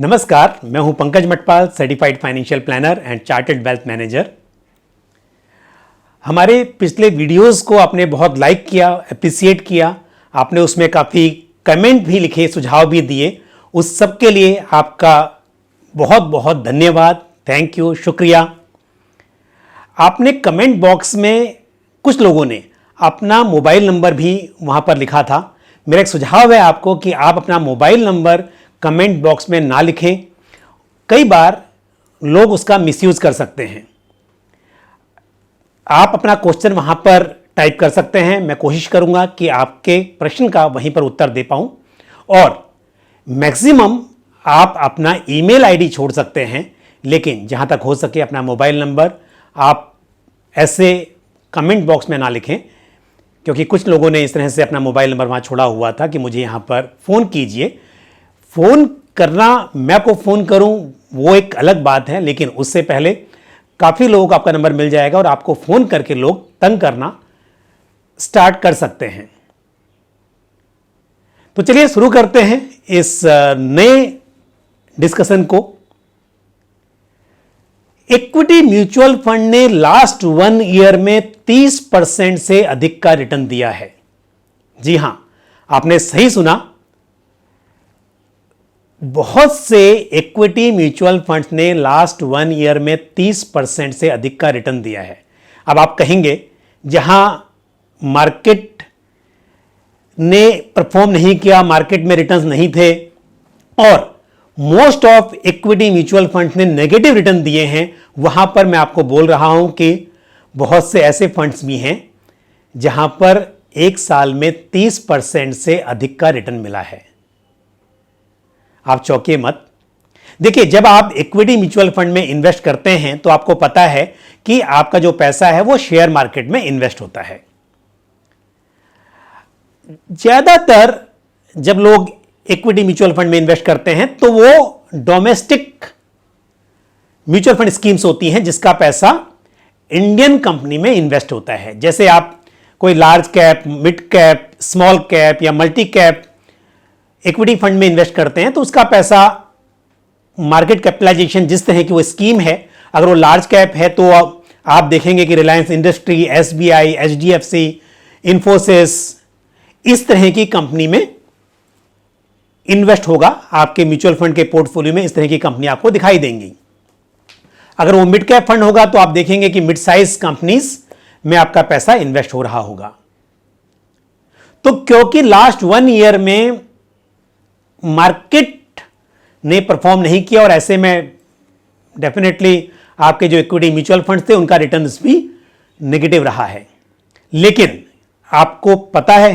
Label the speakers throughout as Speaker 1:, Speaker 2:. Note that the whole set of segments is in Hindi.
Speaker 1: नमस्कार, मैं हूं Pankaj Matpal, certified financial planner and chartered wealth manager. हमारे पिछले वीडियोस को आपने बहुत लाइक किया, अप्रिशिएट किया, आपने उसमें काफ़ी कमेंट भी लिखे, सुझाव भी दिए। उस सब के लिए आपका बहुत बहुत धन्यवाद, थैंक यू, शुक्रिया। आपने कमेंट बॉक्स में कुछ लोगों ने अपना मोबाइल नंबर भी वहाँ पर लिखा था। मेरा एक सुझाव है आपको कि आप अपना मोबाइल नंबर कमेंट बॉक्स में ना लिखें। कई बार लोग उसका मिसयूज कर सकते हैं। आप अपना क्वेश्चन वहां पर टाइप कर सकते हैं। मैं कोशिश करूंगा कि आपके प्रश्न का वहीं पर उत्तर दे पाऊं। और मैक्सिमम आप अपना ईमेल आईडी छोड़ सकते हैं, लेकिन जहां तक हो सके अपना मोबाइल नंबर आप ऐसे कमेंट बॉक्स में ना लिखें, क्योंकि कुछ लोगों ने इस तरह से अपना मोबाइल नंबर वहां छोड़ा हुआ था कि मुझे यहां पर फ़ोन कीजिए। फ़ोन करना, मैं आपको फ़ोन करूं, वो एक अलग बात है, लेकिन उससे पहले काफ़ी लोगों को आपका नंबर मिल जाएगा और आपको फ़ोन करके लोग तंग करना स्टार्ट कर सकते हैं। तो चलिए शुरू करते हैं इस नए डिस्कशन को। इक्विटी म्यूचुअल फंड ने लास्ट 1 ईयर में 30% से अधिक का रिटर्न दिया है। जी हां, आपने सही सुना। बहुत से इक्विटी म्यूचुअल फंड्स ने लास्ट 1 ईयर में 30% से अधिक का रिटर्न दिया है। अब आप कहेंगे, जहां मार्केट ने परफॉर्म नहीं किया, मार्केट में रिटर्न्स नहीं थे और most of equity mutual funds ने नेगेटिव रिटर्न दिए हैं, वहां पर मैं आपको बोल रहा हूं कि बहुत से ऐसे फंड्स भी हैं जहां पर एक साल में 30% से अधिक का रिटर्न मिला है। आप चौंकिए मत। देखिए, जब आप इक्विटी म्यूचुअल फंड में इन्वेस्ट करते हैं तो आपको पता है कि आपका जो पैसा है वो शेयर मार्केट में इन्वेस्ट होता है। ज्यादातर जब लोग इक्विटी म्यूचुअल फंड में इन्वेस्ट करते हैं तो वो डोमेस्टिक म्यूचुअल फंड स्कीम्स होती हैं जिसका पैसा इंडियन कंपनी में इन्वेस्ट होता है। जैसे आप कोई large cap, mid cap, small cap या मल्टी कैप इक्विटी फंड में इन्वेस्ट करते हैं तो उसका पैसा, मार्केट कैपिटलाइजेशन जिस तरह की वो स्कीम है, अगर वो लार्ज कैप है तो आप देखेंगे कि Reliance industry, SBI, HDFC, Infosys, इस तरह की कंपनी में इन्वेस्ट होगा। आपके म्यूचुअल फंड के पोर्टफोलियो में इस तरह की कंपनी आपको दिखाई देंगी। अगर वो मिड कैप फंड होगा तो आप देखेंगे कि मिड साइज कंपनीज में आपका पैसा इन्वेस्ट हो रहा होगा। तो क्योंकि लास्ट 1 ईयर में मार्केट ने परफॉर्म नहीं किया और ऐसे में डेफिनेटली आपके जो इक्विटी म्यूचुअल फंड्स थे उनका रिटर्न्स भी नेगेटिव रहा है। लेकिन आपको पता है,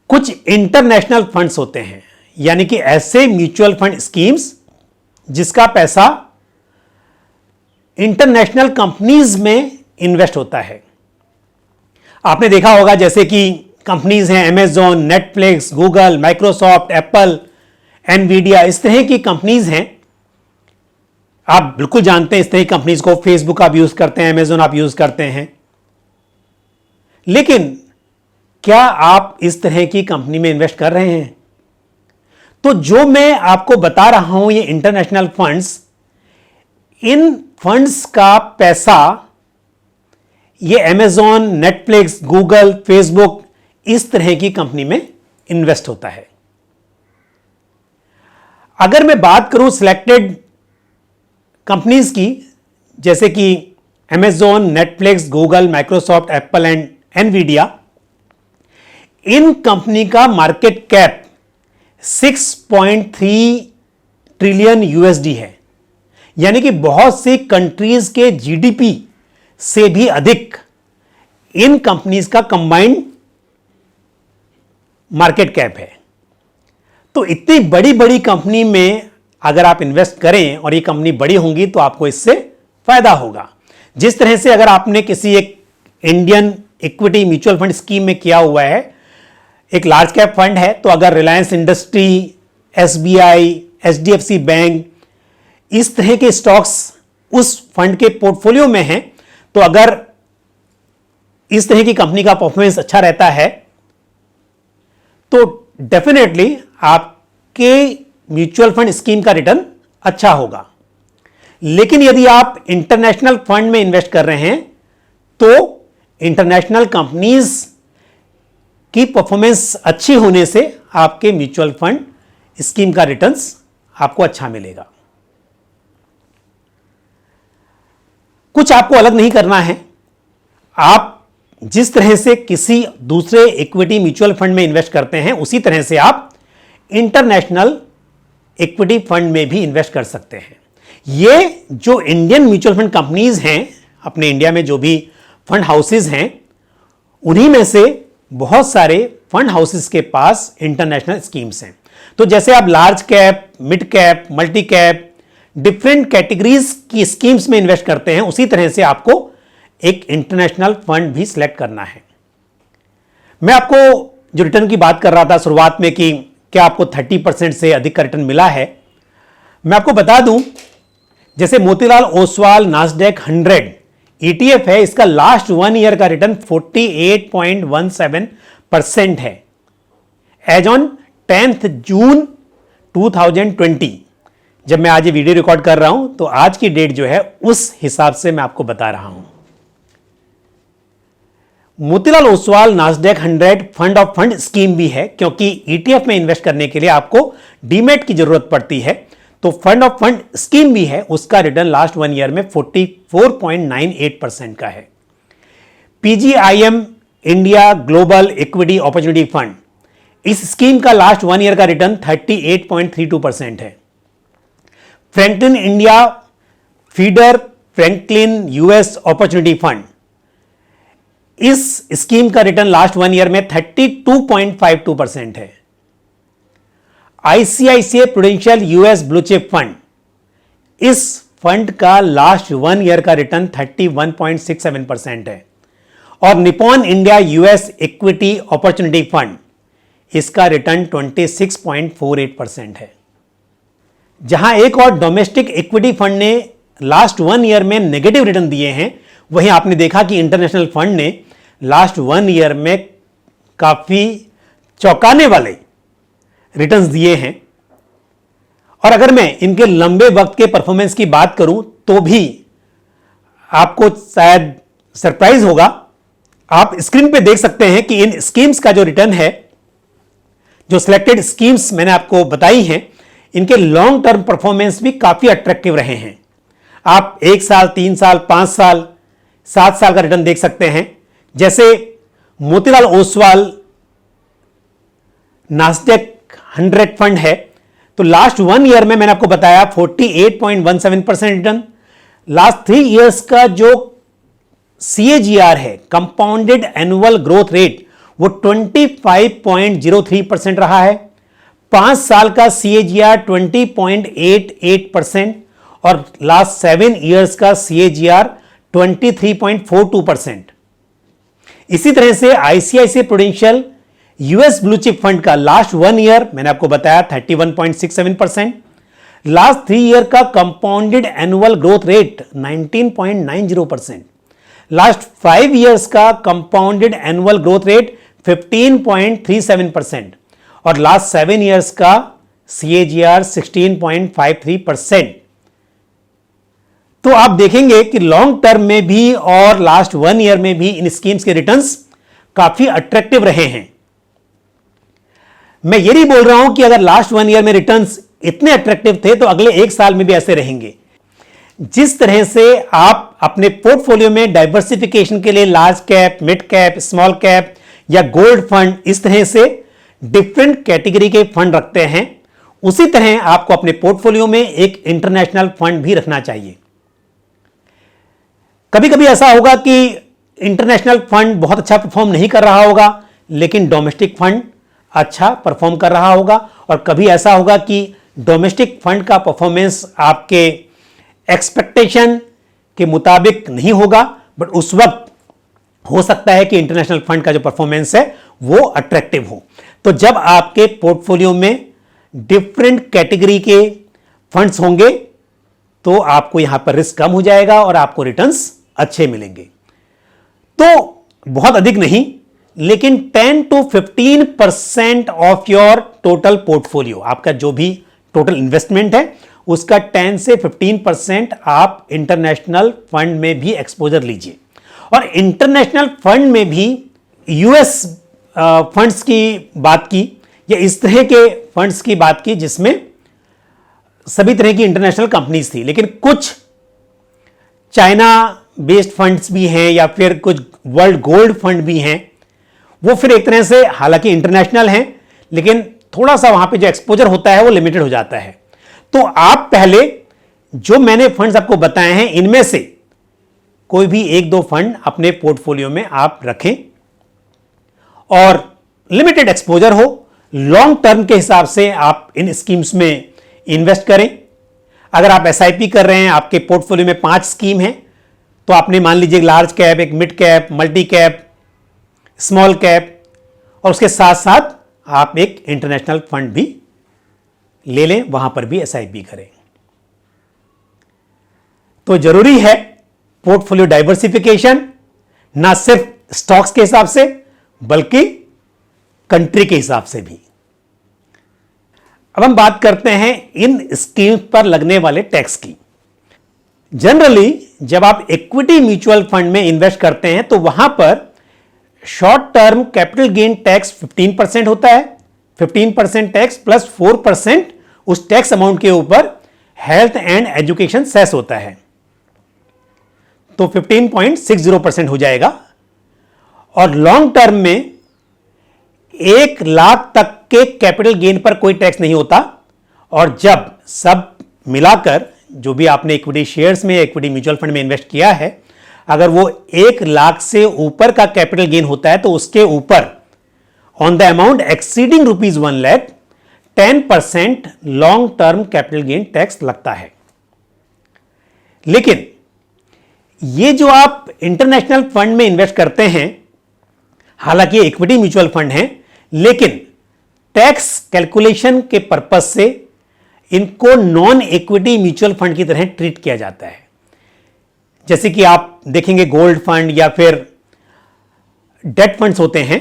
Speaker 1: कुछ इंटरनेशनल फंड्स होते हैं, यानी कि ऐसे म्यूचुअल फंड स्कीम्स जिसका पैसा इंटरनेशनल कंपनीज में इन्वेस्ट होता है। आपने देखा होगा जैसे कि कंपनीज हैं Amazon, Netflix, Google, Microsoft, Apple, Nvidia, इस तरह की कंपनीज हैं। आप बिल्कुल जानते हैं इस तरह की कंपनीज को। फेसबुक आप यूज करते हैं, अमेजॉन आप यूज करते हैं। लेकिन क्या आप इस तरह की कंपनी में इन्वेस्ट कर रहे हैं? तो जो मैं आपको बता रहा हूं, ये इंटरनेशनल फंड्स, इन फंड्स का पैसा ये अमेजॉन, नेटफ्लिक्स, गूगल, फेसबुक, इस तरह की कंपनी में इन्वेस्ट होता है। अगर मैं बात करूं सिलेक्टेड कंपनीज की, जैसे कि Amazon, Netflix, Google, Microsoft, Apple and Nvidia, in company का मार्केट कैप 6.3 ट्रिलियन यूएसडी है। यानी कि बहुत सी कंट्रीज के जीडीपी से भी अधिक इन कंपनीज का कंबाइंड मार्केट कैप है। तो इतनी बड़ी बड़ी कंपनी में अगर आप इन्वेस्ट करें और ये कंपनी बड़ी होंगी तो आपको इससे फायदा होगा। जिस तरह से अगर आपने किसी एक Indian equity mutual fund scheme में किया हुआ है, एक लार्ज कैप फंड है, तो अगर Reliance industry, SBI, HDFC bank, इस तरह के स्टॉक्स उस फंड के पोर्टफोलियो में हैं, तो अगर इस तरह की कंपनी का परफॉर्मेंस अच्छा रहता है तो डेफिनेटली आपके म्यूचुअल फंड स्कीम का रिटर्न अच्छा होगा। लेकिन यदि आप इंटरनेशनल फंड में इन्वेस्ट कर रहे हैं तो इंटरनेशनल कंपनीज की परफॉर्मेंस अच्छी होने से आपके म्यूचुअल फंड स्कीम का रिटर्न्स आपको अच्छा मिलेगा। कुछ आपको अलग नहीं करना है। आप जिस तरह से किसी दूसरे इक्विटी म्यूचुअल फंड में इन्वेस्ट करते हैं उसी तरह से आप इंटरनेशनल इक्विटी फंड में भी इन्वेस्ट कर सकते हैं। ये जो इंडियन म्यूचुअल फंड कंपनीज हैं, अपने इंडिया में जो भी फंड हाउसेज हैं, उन्हीं में से बहुत सारे फंड हाउसेज के पास इंटरनेशनल स्कीम्स हैं। तो जैसे आप large cap, mid cap, multi cap, different categories की स्कीम्स में इन्वेस्ट करते हैं, उसी तरह से आपको एक इंटरनेशनल फंड भी सिलेक्ट करना है। मैं आपको जो रिटर्न की बात कर रहा था शुरुआत में कि क्या आपको 30% से अधिक का रिटर्न मिला है, मैं आपको बता दूं, जैसे मोतीलाल ओसवाल नास्डैक 100 ETF है, इसका लास्ट 1 ईयर का रिटर्न 48.17% है एज ऑन 10th जून 2020। जब मैं आज ये वीडियो रिकॉर्ड कर रहा हूं तो आज की डेट जो है उस हिसाब से मैं आपको बता रहा हूं। Motilal Oswal Nasdaq 100 fund of fund scheme भी है, क्योंकि ETF में इन्वेस्ट करने के लिए आपको डीमैट की जरूरत पड़ती है। तो फंड ऑफ फंड स्कीम भी है, उसका रिटर्न लास्ट 1 ईयर में 44.98% का है। PGIM India global equity opportunity fund, इस स्कीम का लास्ट 1 ईयर का रिटर्न 38.32% है। Franklin India feeder Franklin US opportunity fund, इस स्कीम का रिटर्न लास्ट 1 ईयर में 32.52% है। ICICI prudential US blue chip fund, इस फंड का लास्ट 1 ईयर का रिटर्न 31.67% है। और Nippon India US equity opportunity fund, इसका रिटर्न 26.48% है। जहां एक और डोमेस्टिक इक्विटी फंड ने लास्ट 1 ईयर में नेगेटिव रिटर्न दिए हैं, वहीं आपने देखा कि इंटरनेशनल फंड ने लास्ट 1 ईयर में काफी चौंकाने वाले रिटर्न्स दिए हैं। और अगर मैं इनके लंबे वक्त के परफॉर्मेंस की बात करूं तो भी आपको शायद सरप्राइज होगा। आप स्क्रीन पे देख सकते हैं कि इन स्कीम्स का जो रिटर्न है, जो सिलेक्टेड स्कीम्स मैंने आपको बताई हैं, इनके लॉन्ग टर्म परफॉर्मेंस भी काफी अट्रैक्टिव रहे हैं। आप 1 साल, 3 साल, 5 साल, 7 साल का रिटर्न देख सकते हैं। जैसे मोतीलाल ओसवाल नास्डैक 100 फंड है, तो लास्ट 1 ईयर में मैंने आपको बताया 48.17% रिटर्न। लास्ट 3 ईयर्स का जो CAGR है, कंपाउंडेड एनुअल ग्रोथ रेट, वो 25.03% रहा है। 5 साल का CAGR 20.88% और लास्ट 7 ईयर्स का CAGR 23.42%। इसी तरह से ICICI prudential US blue chip fund का लास्ट 1 ईयर मैंने आपको बताया 31.67%, लास्ट 3 ईयर का compounded annual growth rate 19.90%, last 5 years का कंपाउंडेड एनुअल ग्रोथ रेट 15.37% और लास्ट 7 ईयर्स का CAGR 16.53%। तो आप देखेंगे कि लॉन्ग टर्म में भी और लास्ट 1 ईयर में भी इन स्कीम्स के रिटर्न्स काफी अट्रैक्टिव रहे हैं। मैं ये नहीं बोल रहा हूं कि अगर लास्ट 1 ईयर में रिटर्न्स इतने अट्रैक्टिव थे तो अगले 1 साल में भी ऐसे रहेंगे। जिस तरह से आप अपने पोर्टफोलियो में डाइवर्सिफिकेशन के लिए large cap, mid cap, small cap या गोल्ड फंड, इस तरह से डिफरेंट कैटेगरी के फंड रखते हैं, उसी तरह आपको अपने पोर्टफोलियो में एक इंटरनेशनल फंड भी रखना चाहिए। कभी कभी ऐसा होगा कि इंटरनेशनल फंड बहुत अच्छा परफॉर्म नहीं कर रहा होगा, लेकिन डोमेस्टिक फंड अच्छा परफॉर्म कर रहा होगा। और कभी ऐसा होगा कि डोमेस्टिक फंड का परफॉर्मेंस आपके एक्सपेक्टेशन के मुताबिक नहीं होगा, बट उस वक्त हो सकता है कि इंटरनेशनल फंड का जो परफॉर्मेंस है वो अट्रैक्टिव हो। तो जब आपके पोर्टफोलियो में डिफरेंट कैटेगरी के फंड्स होंगे तो आपको यहां पर रिस्क कम हो जाएगा और आपको रिटर्न्स अच्छे मिलेंगे। तो बहुत अधिक नहीं, लेकिन 10 to 15% of your total portfolio, आपका जो भी टोटल इन्वेस्टमेंट है उसका 10 से 15% आप इंटरनेशनल फंड में भी एक्सपोजर लीजिए। और इंटरनेशनल फंड में भी यूएस फंड्स की बात की या इस तरह के फंड्स की बात की जिसमें सभी तरह की इंटरनेशनल कंपनीज थी, लेकिन कुछ चाइना बेस्ड फंड्स भी हैं या फिर कुछ वर्ल्ड गोल्ड फंड भी हैं। वो फिर एक तरह से हालांकि इंटरनेशनल हैं लेकिन थोड़ा सा वहां पे जो एक्सपोजर होता है वो लिमिटेड हो जाता है। तो आप पहले जो मैंने फंड्स आपको बताए हैं इनमें से कोई भी एक दो फंड अपने पोर्टफोलियो में आप रखें और लिमिटेड एक्सपोजर हो, लॉन्ग टर्म के हिसाब से आप इन स्कीम्स में इन्वेस्ट करें। अगर आप एसआईपी कर रहे हैं, आपके पोर्टफोलियो में 5 स्कीम है तो आपने मान लीजिए एक लार्ज कैप, एक mid cap, multi cap, small cap और उसके साथ साथ आप एक इंटरनेशनल फंड भी ले लें, वहां पर भी एसआईपी करें। तो जरूरी है पोर्टफोलियो डाइवर्सिफिकेशन, ना सिर्फ स्टॉक्स के हिसाब से बल्कि कंट्री के हिसाब से भी। अब हम बात करते हैं इन स्कीम्स पर लगने वाले टैक्स की। जनरली जब आप इक्विटी म्यूचुअल फंड में इन्वेस्ट करते हैं तो वहां पर short term capital gain tax 15% होता है। 15% टैक्स प्लस 4% उस टैक्स अमाउंट के ऊपर हेल्थ एंड एजुकेशन सेस होता है, तो 15.60% हो जाएगा। और लॉन्ग टर्म में 1 लाख तक के कैपिटल गेन पर कोई टैक्स नहीं होता। और जब सब मिलाकर जो भी आपने इक्विटी शेयर्स में, इक्विटी म्यूचुअल फंड में इन्वेस्ट किया है, अगर वो 1 लाख से ऊपर का कैपिटल गेन होता है तो उसके ऊपर on the amount exceeding ₹1 lakh 10% long term capital gain tax लगता है। लेकिन ये जो आप इंटरनेशनल फंड में इन्वेस्ट करते हैं, हालांकि इक्विटी म्यूचुअल फंड हैं, लेकिन टैक्स कैलकुलेशन के पर्पस से इनको नॉन इक्विटी म्यूचुअल फंड की तरह ट्रीट किया जाता है। जैसे कि आप देखेंगे गोल्ड फंड या फिर डेट फंड्स होते हैं,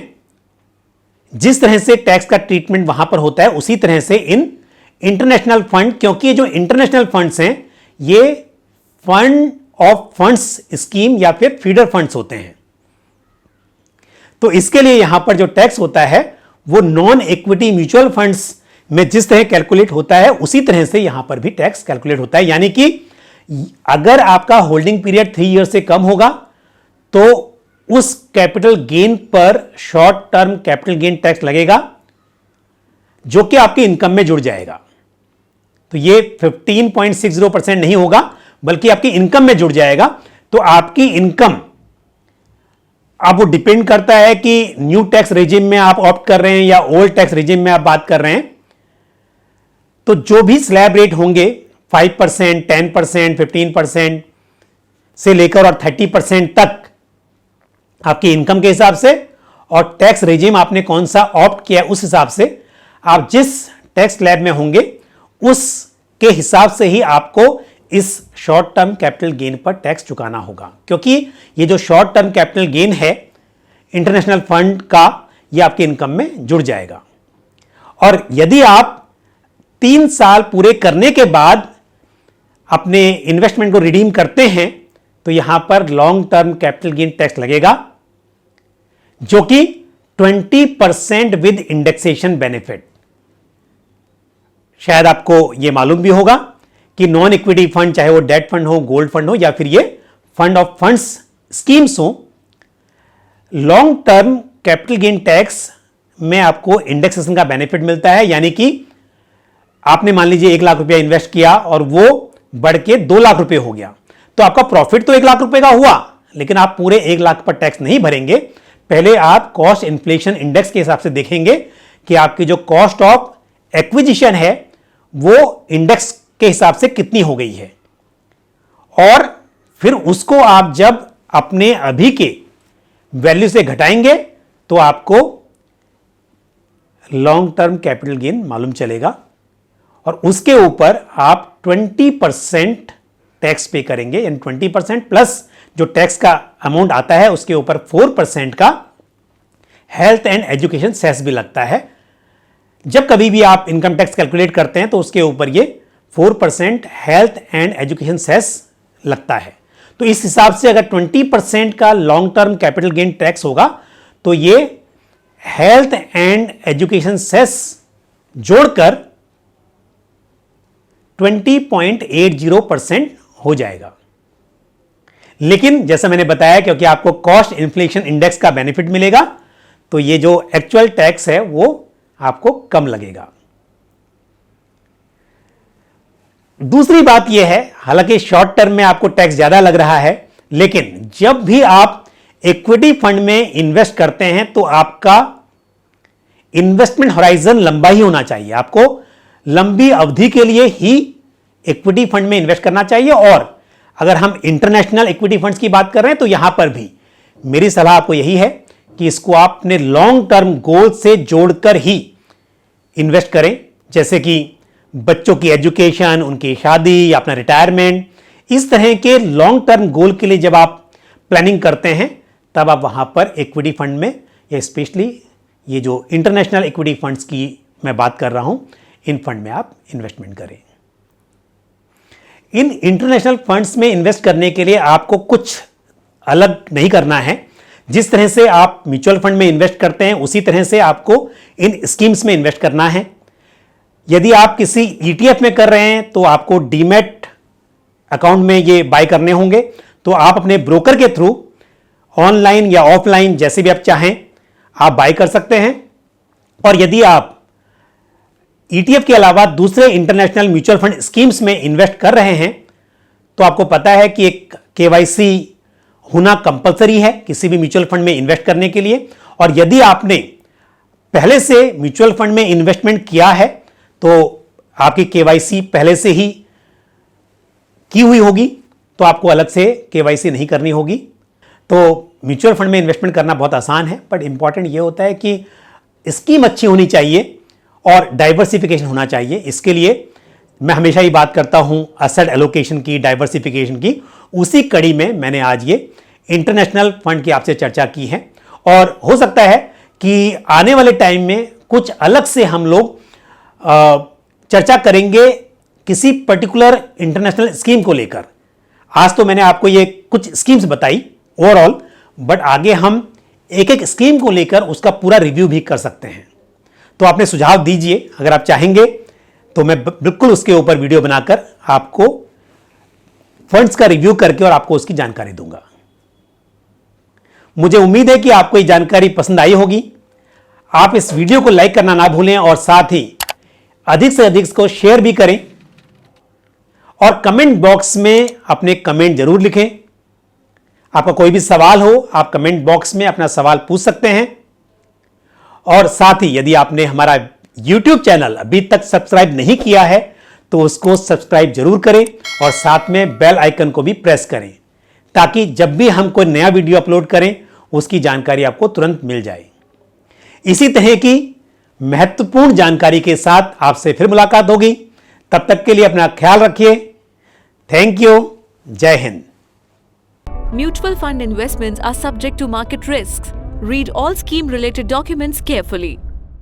Speaker 1: जिस तरह से टैक्स का ट्रीटमेंट वहां पर होता है उसी तरह से इन इंटरनेशनल फंड, क्योंकि ये जो इंटरनेशनल फंड्स हैं ये फंड ऑफ फंड्स स्कीम या फिर फीडर फंड्स होते हैं, तो इसके लिए यहां पर जो टैक्स होता है वो नॉन इक्विटी म्यूचुअल फंड्स में जिस तरह कैलकुलेट होता है उसी तरह से यहां पर भी टैक्स कैलकुलेट होता है। यानी कि अगर आपका होल्डिंग पीरियड 3 ईयर से कम होगा तो उस कैपिटल गेन पर short term capital gain tax लगेगा जो कि आपकी इनकम में जुड़ जाएगा। तो ये 15.60% नहीं होगा बल्कि आपकी इनकम में जुड़ जाएगा। तो आपकी इनकम, अब वो डिपेंड करता है कि न्यू टैक्स रेजिम में आप ऑप्ट कर रहे हैं या ओल्ड टैक्स रेजिम में आप बात कर रहे हैं। तो जो भी स्लैब रेट होंगे 5%, 10%, 15% से लेकर और 30% तक आपकी इनकम के हिसाब से, और टैक्स रेजिम आपने कौन सा ऑप्ट किया उस हिसाब से आप जिस टैक्स स्लैब में होंगे उसके हिसाब से ही आपको इस शॉर्ट टर्म कैपिटल गेन पर टैक्स चुकाना होगा। क्योंकि ये जो शॉर्ट टर्म कैपिटल गेन है इंटरनेशनल फंड का, ये आपकी इनकम में जुड़ जाएगा। और यदि आप 3 साल पूरे करने के बाद अपने इन्वेस्टमेंट को रिडीम करते हैं तो यहां पर long term capital gain tax लगेगा जो कि 20% विद इंडेक्सेशन बेनिफिट। शायद आपको यह मालूम भी होगा कि नॉन इक्विटी फंड, चाहे वो डेट फंड हो, गोल्ड फंड हो या फिर ये फंड ऑफ फंड्स स्कीम्स हो, long term capital gain tax में आपको इंडेक्सेशन का बेनिफिट मिलता है। यानी कि आपने मान लीजिए 1 लाख रुपया इन्वेस्ट किया और वो बढ़ के 2 लाख रुपए हो गया, तो आपका प्रॉफिट तो 1 लाख रुपए का हुआ, लेकिन आप पूरे 1 लाख पर टैक्स नहीं भरेंगे। पहले आप कॉस्ट इन्फ्लेशन इंडेक्स के हिसाब से देखेंगे कि आपकी जो कॉस्ट ऑफ एक्विजिशन है वो इंडेक्स के हिसाब से कितनी हो गई है, और फिर उसको आप जब अपने अभी के वैल्यू से घटाएंगे तो आपको लॉन्ग टर्म कैपिटल गेन मालूम चलेगा, और उसके ऊपर आप 20% टैक्स पे करेंगे। यानी 20% प्लस जो टैक्स का अमाउंट आता है उसके ऊपर 4% का हेल्थ एंड एजुकेशन सेस भी लगता है। जब कभी भी आप इनकम टैक्स कैलकुलेट करते हैं तो उसके ऊपर ये 4% हेल्थ एंड एजुकेशन सेस लगता है। तो इस हिसाब से अगर 20% का long term capital gain tax होगा तो ये हेल्थ एंड एजुकेशन सेस जोड़कर 20.80% हो जाएगा। लेकिन जैसा मैंने बताया, क्योंकि आपको कॉस्ट इन्फ्लेशन इंडेक्स का बेनिफिट मिलेगा, तो ये जो एक्चुअल टैक्स है वो आपको कम लगेगा। दूसरी बात यह है, हालांकि शॉर्ट टर्म में आपको टैक्स ज्यादा लग रहा है, लेकिन जब भी आप इक्विटी फंड में इन्वेस्ट करते हैं तो आपका इन्वेस्टमेंट होराइजन लंबा ही होना चाहिए। आपको लंबी अवधि के लिए ही इक्विटी फंड में इन्वेस्ट करना चाहिए। और अगर हम इंटरनेशनल इक्विटी फंड्स की बात कर रहे हैं तो यहां पर भी मेरी सलाह आपको यही है कि इसको आप अपने लॉन्ग टर्म गोल से जोड़कर ही इन्वेस्ट करें, जैसे कि बच्चों की एजुकेशन, उनकी शादी या अपना रिटायरमेंट। इस तरह के लॉन्ग टर्म गोल के लिए जब आप प्लानिंग करते हैं तब आप वहां पर इक्विटी फंड में, या स्पेशली ये जो इंटरनेशनल इक्विटी फंड्स की मैं बात कर रहा हूं, इन फंड में आप इन्वेस्टमेंट करें। इन इंटरनेशनल फंड्स में इन्वेस्ट करने के लिए आपको कुछ अलग नहीं करना है। जिस तरह से आप म्यूचुअल फंड में इन्वेस्ट करते हैं उसी तरह से आपको इन स्कीम्स में इन्वेस्ट करना है। यदि आप किसी ETF में कर रहे हैं तो आपको डीमैट अकाउंट में ये बाय करने होंगे, तो आप अपने ब्रोकर के थ्रू ऑनलाइन या ऑफलाइन जैसे भी आप चाहें आप बाय कर सकते हैं। और यदि आप ETF के अलावा दूसरे इंटरनेशनल म्यूचुअल फंड स्कीम्स में इन्वेस्ट कर रहे हैं तो आपको पता है कि एक KYC होना कंपलसरी है किसी भी म्यूचुअल फंड में इन्वेस्ट करने के लिए। और यदि आपने पहले से म्यूचुअल फंड में इन्वेस्टमेंट किया है तो आपकी KYC पहले से ही की हुई होगी, तो आपको अलग से KYC नहीं करनी होगी। तो म्यूचुअल फंड में इन्वेस्टमेंट करना बहुत आसान है, बट इंपॉर्टेंट यह होता है कि स्कीम अच्छी होनी चाहिए और डाइवर्सिफिकेशन होना चाहिए। इसके लिए मैं हमेशा ही बात करता हूं एसेट एलोकेशन की, डाइवर्सिफिकेशन की। उसी कड़ी में मैंने आज ये इंटरनेशनल फंड की आपसे चर्चा की है। और हो सकता है कि आने वाले टाइम में कुछ अलग से हम लोग चर्चा करेंगे किसी पर्टिकुलर इंटरनेशनल स्कीम को लेकर। आज तो मैंने आपको ये कुछ स्कीम्स बताई ओवरऑल, बट आगे हम एक एक स्कीम को लेकर उसका पूरा रिव्यू भी कर सकते हैं। तो आपने सुझाव दीजिए, अगर आप चाहेंगे तो मैं बिल्कुल उसके ऊपर वीडियो बनाकर आपको फंड्स का रिव्यू करके और आपको उसकी जानकारी दूंगा। मुझे उम्मीद है कि आपको ये जानकारी पसंद आई होगी। आप इस वीडियो को लाइक करना ना भूलें और साथ ही अधिक से अधिक इसको शेयर भी करें और कमेंट बॉक्स में अपने कमेंट जरूर लिखें। आपका कोई भी सवाल हो आप कमेंट बॉक्स में अपना सवाल पूछ सकते हैं। और साथ ही यदि आपने हमारा YouTube चैनल अभी तक सब्सक्राइब नहीं किया है तो उसको सब्सक्राइब जरूर करें और साथ में बेल आइकन को भी प्रेस करें, ताकि जब भी हम कोई नया वीडियो अपलोड करें उसकी जानकारी आपको तुरंत मिल जाए। इसी तरह की महत्वपूर्ण जानकारी के साथ आपसे फिर मुलाकात होगी। तब तक के लिए अपना ख्याल रखिए। Thank you. जय Hind.
Speaker 2: Mutual fund investments are subject to market risks. Read all scheme related documents carefully.